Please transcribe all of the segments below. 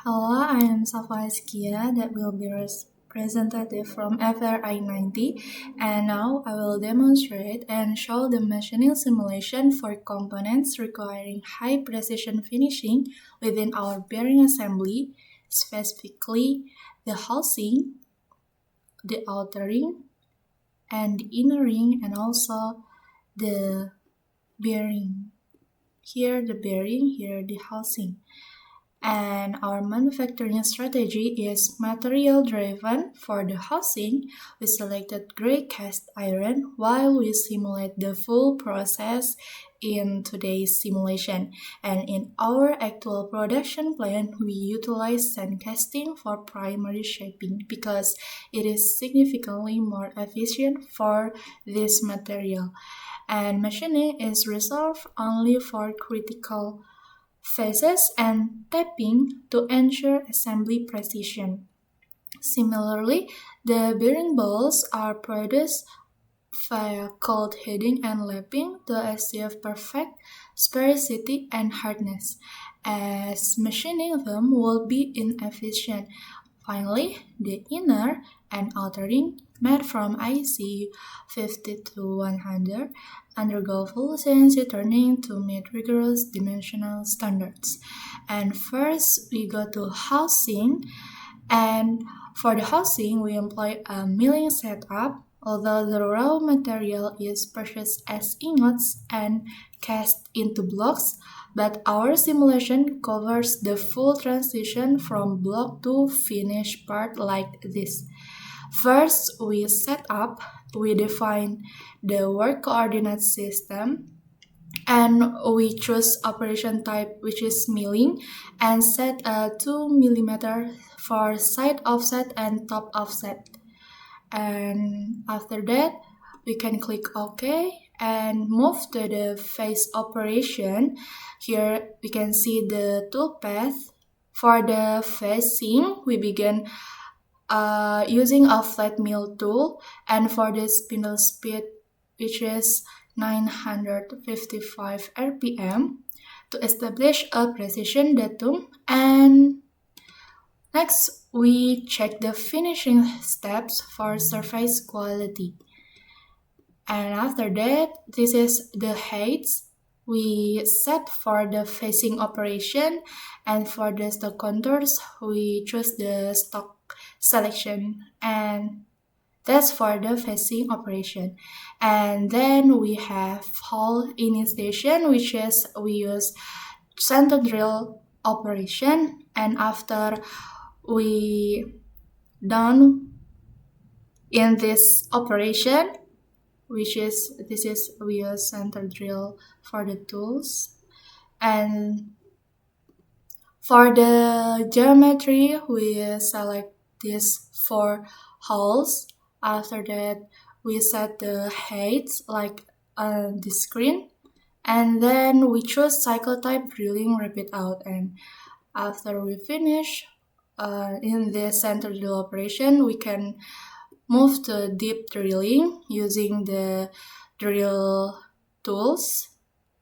Hello, I am Safa Eskia that will be representative from FRI 90, and now I will demonstrate and show the machining simulation for components requiring high precision finishing within our bearing assembly, specifically the housing, the outer ring, and the inner ring, and also the bearing. Here the bearing, here the housing. And our manufacturing strategy is material driven. For the housing, we selected gray cast iron while we simulate the full process in today's simulation. And in our actual production plan, we utilize sand casting for primary shaping because it is significantly more efficient for this material. And machining is reserved only for critical phases and tapping to ensure assembly precision. Similarly, the bearing balls are produced via cold heating and lapping to achieve perfect sphericity and hardness, as machining them will be inefficient. Finally, the inner and outer ring made from IC 50 to 100 undergo full CNC turning to meet rigorous dimensional standards. And first, we go to housing, and for the housing, we employ a milling setup. Although the raw material is purchased as ingots and cast into blocks, but our simulation covers the full transition from block to finished part like this. First, we define the work coordinate system, and we choose operation type, which is milling, and set a 2 mm for side offset and top offset. And after that, we can click OK and move to the face operation. Here we can see the tool path. For the facing, we begin using a flat mill tool, and for the spindle speed, which is 955 RPM, to establish a precision datum. And next, we check the finishing steps for surface quality. And after that, this is the heights we set for the facing operation, and for the stock contours, we choose the stock selection, and that's for the facing operation. And then we have hole initiation, which is we use center drill operation, and after we done in this operation, which is this is we use center drill for the tools. And for the geometry, we select these 4 holes. After that, we set the heights like on the screen, and then we choose cycle type drilling repeat out. And after we finish in this center drill operation, we can move to deep drilling using the drill tools.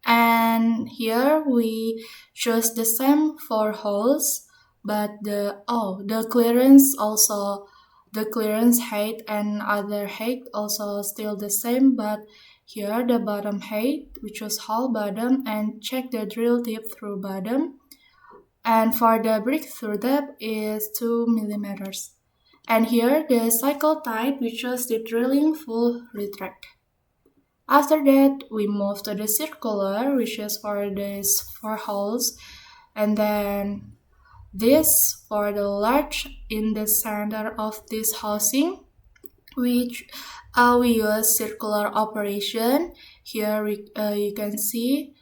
And here we choose the same 4 holes, but the clearance height and other height also still the same, but here the bottom height, we choose hole bottom and check the drill tip through bottom. And for the breakthrough depth is 2 mm. And here the cycle type, we choose the drilling full retract. After that, we move to the circular, which is for these 4 holes, and then this for the large in the center of this housing, which we use circular operation. Here you can see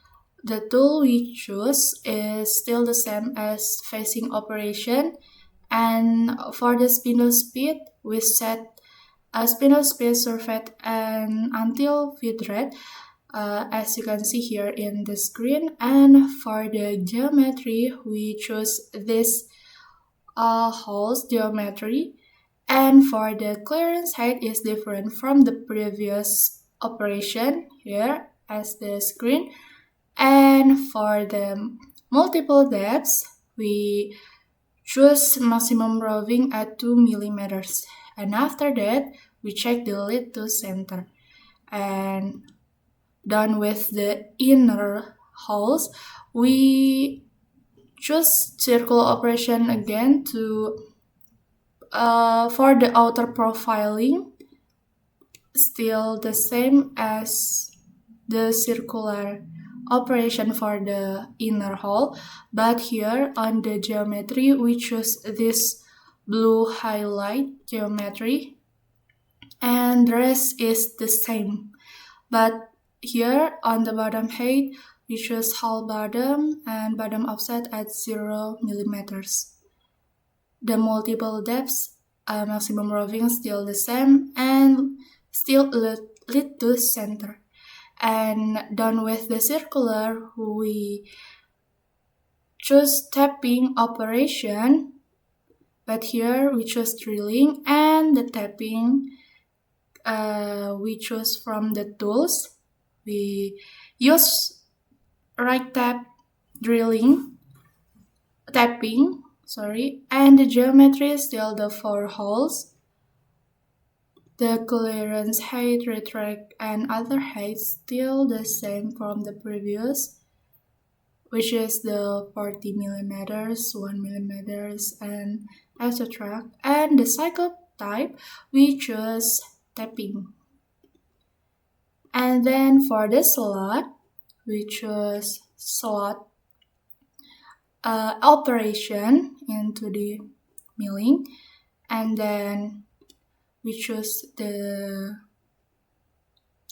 the tool we choose is still the same as facing operation. And for the spindle speed, we set a spindle speed surveyed and until feed rate, as you can see here in the screen. And for the geometry, we choose this holes geometry. And for the clearance height is different from the previous operation here as the screen. And for the multiple depths, we choose maximum roving at 2 millimeters. And after that, we check the lead to center. And done with the inner holes, we choose circle operation again to for the outer profiling, still the same as the circular operation for the inner hole, but here on the geometry we choose this blue highlight geometry, and the rest is the same. But here on the bottom height, we choose hole bottom and bottom offset at 0 millimeters. The multiple depths, maximum roving still the same, and still lead to center. And done with the circular, we choose tapping operation, but here we choose drilling, and the tapping we choose from the tools. We use right tap drilling, tapping, and the geometry is still the 4 holes. The clearance height, retract, and other heights still the same from the previous, which is the 40 millimeters, 1 millimeters, and etc. And the cycle type, we choose tapping. And then for the slot, we choose slot operation into the milling, and then we choose the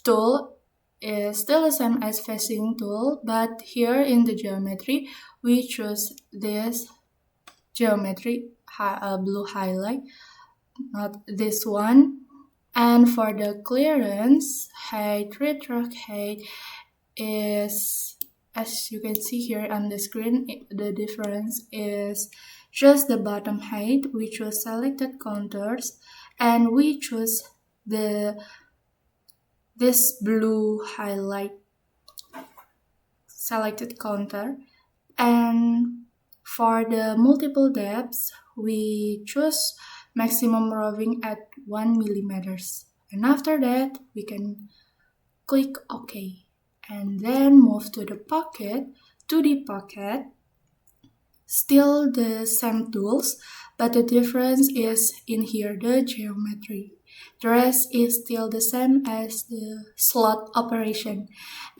tool is still the same as facing tool, but here in the geometry we choose this geometry blue highlight, not this one. And for the clearance height, retract height is, as you can see here on the screen, the difference is just the bottom height. We choose selected contours, and we choose this blue highlight selected contour. And for the multiple depths, we choose maximum roving at 1 millimeters. And after that, we can click OK. And then move to the pocket. To the pocket, still the same tools, but the difference is in here the geometry. The rest is still the same as the slot operation.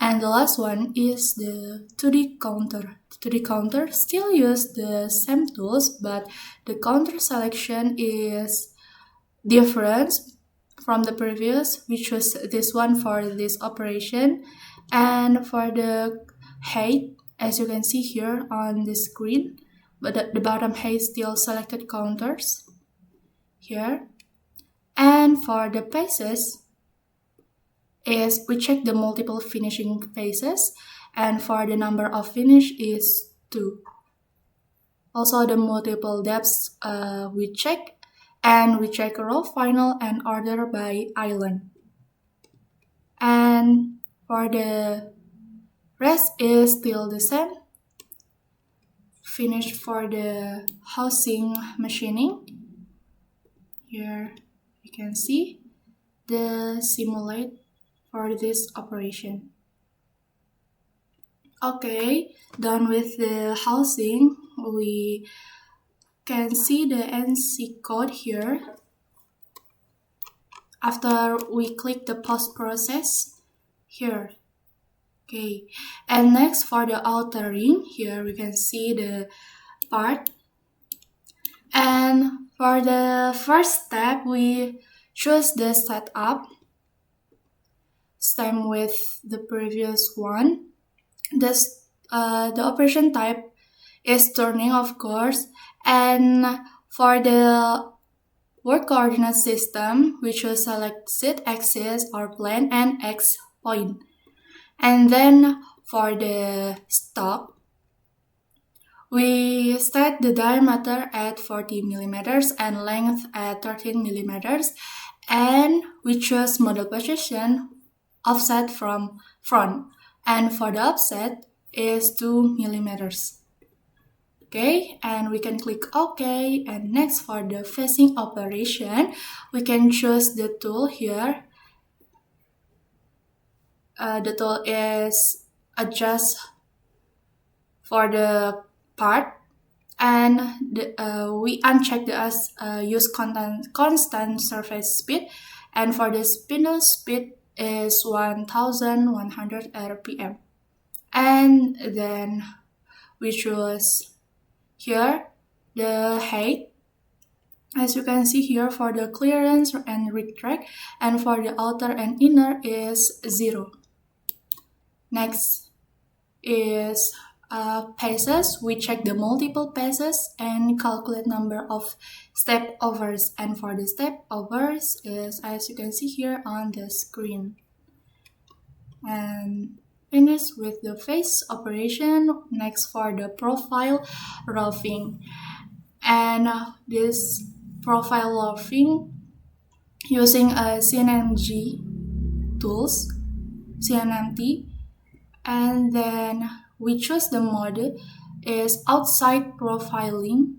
And the last one is the 2D counter. The 2D counter still use the same tools, but the counter selection is different from the previous. We choose this one for this operation. And for the height, as you can see here on the screen, but the bottom height still selected counters here. And for the paces is we check the multiple finishing phases, and for the number of finish is 2. Also the multiple depths we check, and we check raw, final, and order by island. And for the rest is still the same. Finish for the housing machining. Here you can see the simulate for this operation. Okay, done with the housing, we can see the NC code here. After we click the post process here. Okay, and next for the altering, here we can see the part. And for the first step, we choose the setup, same with the previous one. The operation type is turning, of course, and for the work coordinate system, we choose select Z axis or plane and X point. And then for the stock, we set the diameter at 40 millimeters and length at 13 millimeters, and we choose model position offset from front, and for the offset is 2 millimeters. Okay, and we can click OK. And next, for the facing operation, we can choose the tool here. The tool is adjust for the part, and we uncheck the use constant surface speed, and for the spindle speed is 1100 rpm. And then we choose here the height, as you can see here, for the clearance and retract, and for the outer and inner is 0. Next is paces. We check the multiple paces and calculate number of step overs, and for the step overs is, as you can see here on the screen. And finish with the face operation. Next, for the profile roughing, and this profile roughing using a CNMG tools, CNMT, and then we choose the mode is outside profiling,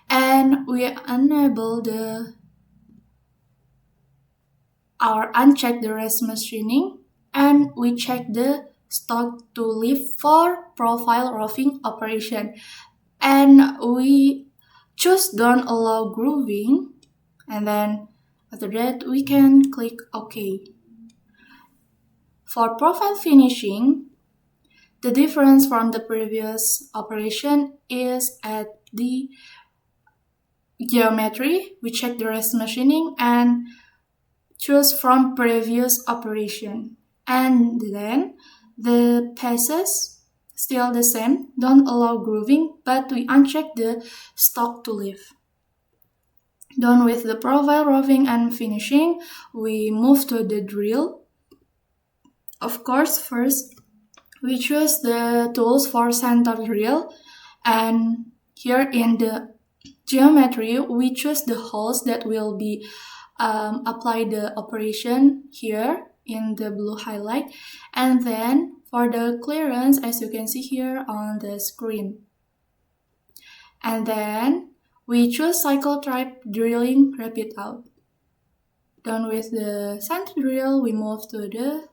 and we enable uncheck the rest machining, and we check the stock to live for profile roughing operation, and we choose don't allow grooving, and then after that we can click OK. For profile finishing, the difference from the previous operation is at the geometry. We check the rest machining and choose from previous operation. And then the passes still the same, don't allow grooving, but we uncheck the stock to live. Done with the profile roughing and finishing, we move to the drill. Of course, first we choose the tools for center drill, and here in the geometry we choose the holes that will be apply the operation here in the blue highlight, and then for the clearance, as you can see here on the screen. And then we choose cycle type drilling repeat out. Done with the center drill, we move to the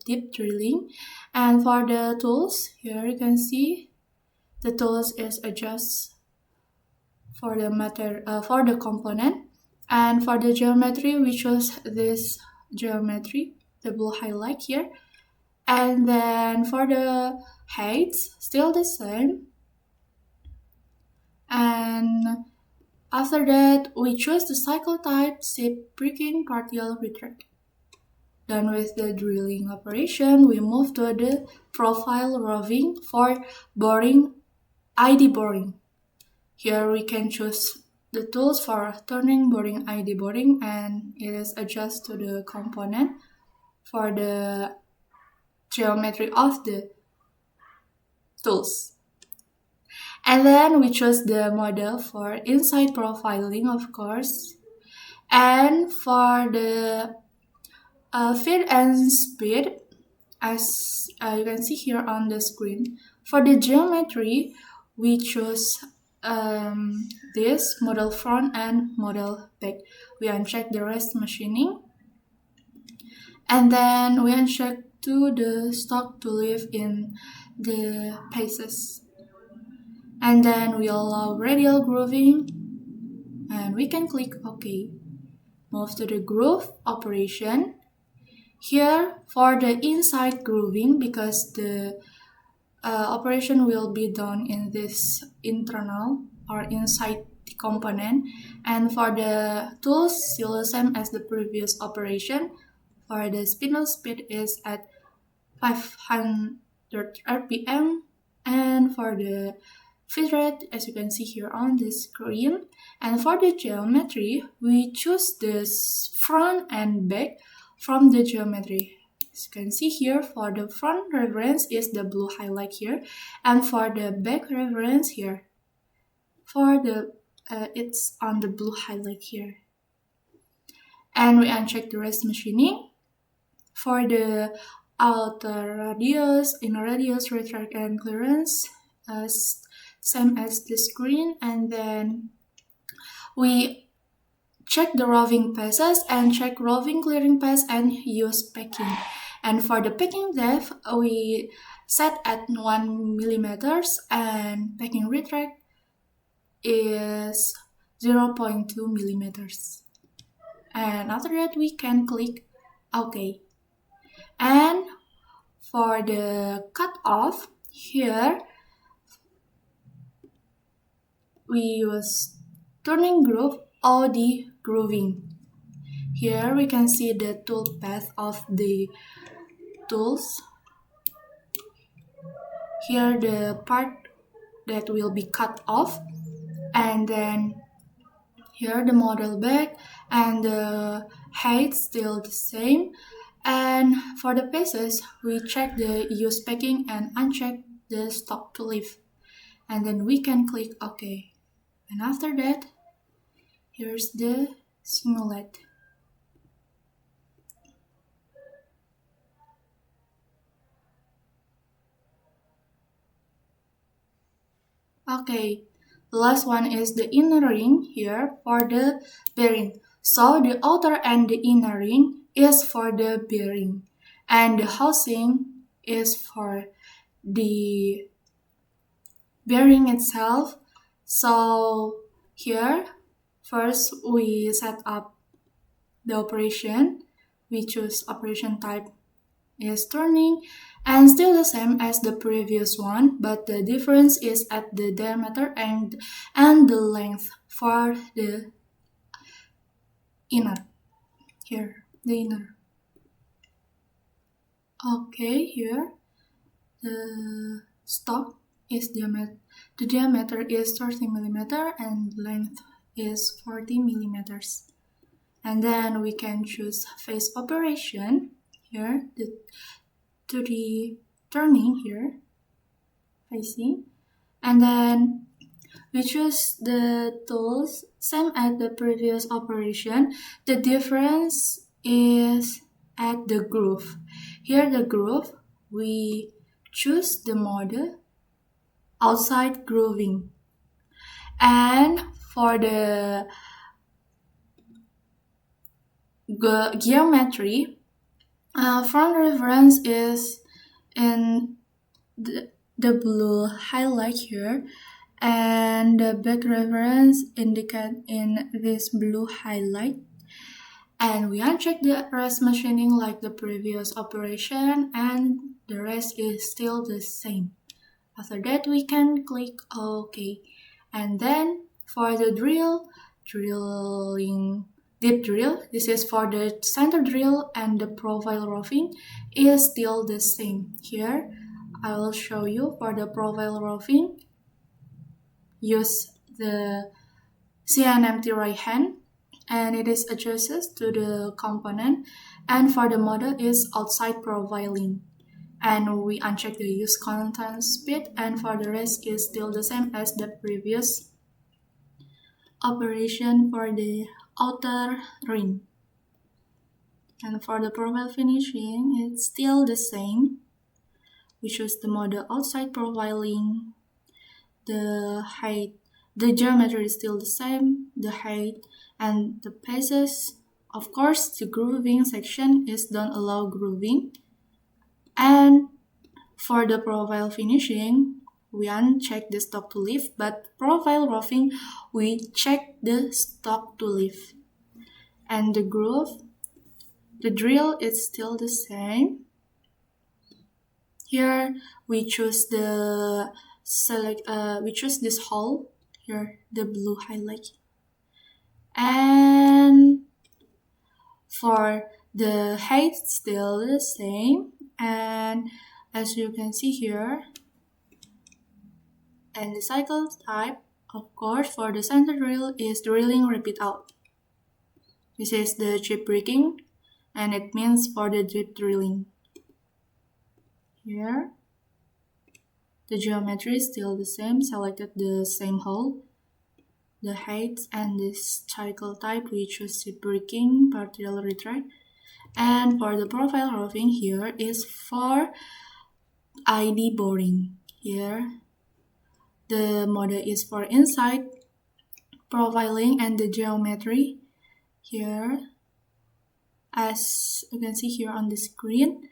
deep drilling, and for the tools here you can see the tools is adjust for the for the component, and for the geometry we choose this geometry, the blue highlight here, and then for the heights still the same, and after that we choose the cycle type shape breaking partial retract. Done with the drilling operation, we move to the profile roughing for boring, ID boring. Here we can choose the tools for turning, boring, ID boring, and it is adjust to the component for the geometry of the tools. And then we choose the model for inside profiling, of course, and for the feed and speed, as you can see here on the screen. For the geometry, we choose this model front and model back. We uncheck the rest machining, and then we uncheck to the stock to live in the paces, and then we allow radial grooving, and we can click OK. Move to the groove operation. Here for the inside grooving, because the operation will be done in this internal or inside the component, and for the tools still the same as the previous operation. For the spindle speed is at 500 rpm, and for the feed rate, as you can see here on the screen. And for the geometry, we choose this front and back from the geometry. As you can see here, for the front reference is the blue highlight here, and for the back reference here, for the it's on the blue highlight here. And we uncheck the rest machining. For the outer radius, inner radius, retract, and clearance, same as the screen, and then we check the roving passes and check roving clearing pass and use packing. And for the packing depth, we set at 1 millimeters and packing retract is 0.2 millimeters. And after that, we can click OK. And for the cutoff, here we use turning groove or the grooving. Here we can see the tool path of the tools. Here the part that will be cut off, and then here the model back, and the height still the same. And for the pieces, we check the use packing and uncheck the stock to leave, and then we can click OK. And after that, here's the simulate. Okay, the last one is the inner ring here for the bearing. So the outer and the inner ring is for the bearing, and the housing is for the bearing itself. So here, first we set up the operation. We choose operation type is turning, and still the same as the previous one, but the difference is at the diameter and the length for the inner. Here, the inner. Okay, here the stock is diameter. The diameter is 30 millimeter and length is 40 millimeters. And then we can choose face operation. Here, to the turning here, facing, and then we choose the tools same as the previous operation. The difference is at the groove. Here the groove, we choose the mode outside grooving, and for the geometry, front reference is in the blue highlight here, and the back reference indicate in this blue highlight. And we uncheck the rest machining like the previous operation, and the rest is still the same. After that, we can click OK. And then for the drilling deep drill, this is for the center drill, and the profile roughing is still the same. Here I will show you for the profile roughing. Use the CNMT right hand, and it is adjusted to the component, and for the model is outside profiling, and we uncheck the use content speed, and for the rest is still the same as the previous operation for the outer ring. And for the profile finishing, it's still the same. We choose the model outside profiling. The height, the geometry is still the same, the height and the paces. Of course, the grooving section is don't allow grooving. And for the profile finishing, we uncheck the stock to leave, but profile roughing, we check the stock to leave. And the groove, the drill is still the same. Here we choose the we choose this hole here, the blue highlight. And for the height, still the same. And as you can see here, and the cycle type, of course, for the center drill is drilling repeat out. This is the chip breaking, and it means for the deep drilling. Here, the geometry is still the same, selected the same hole. The height and the cycle type, we choose chip breaking, partial retract. And for the profile roughing, here is for ID boring. Here, The mode is for insight, profiling, and the geometry. Here, as you can see here on the screen,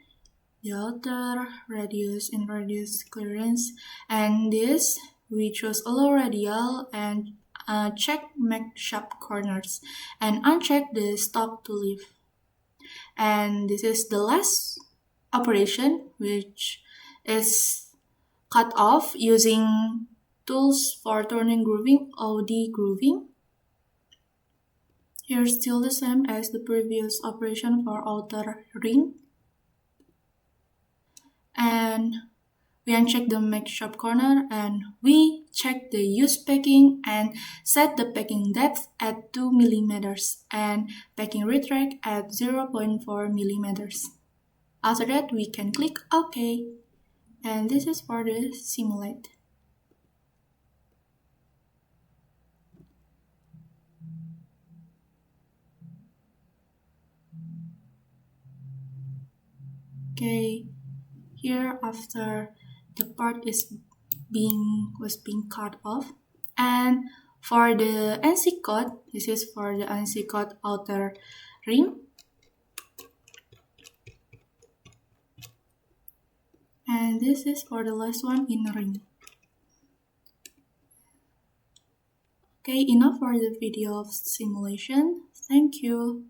the outer, radius, and radius clearance, and this we choose allow radial and check make sharp corners and uncheck the stop to leave. And this is the last operation, which is cut off using tools for turning grooving, OD grooving. Here's still the same as the previous operation for outer ring. And we uncheck the make sharp corner and we check the use packing and set the packing depth at 2 mm and packing retract at 0.4 mm. After that, we can click OK. And this is for the simulate. Okay, here after the part was being cut off, and for the NC code, this is for the NC code outer ring, and this is for the last one in ring. Okay, enough for the video of simulation. Thank you.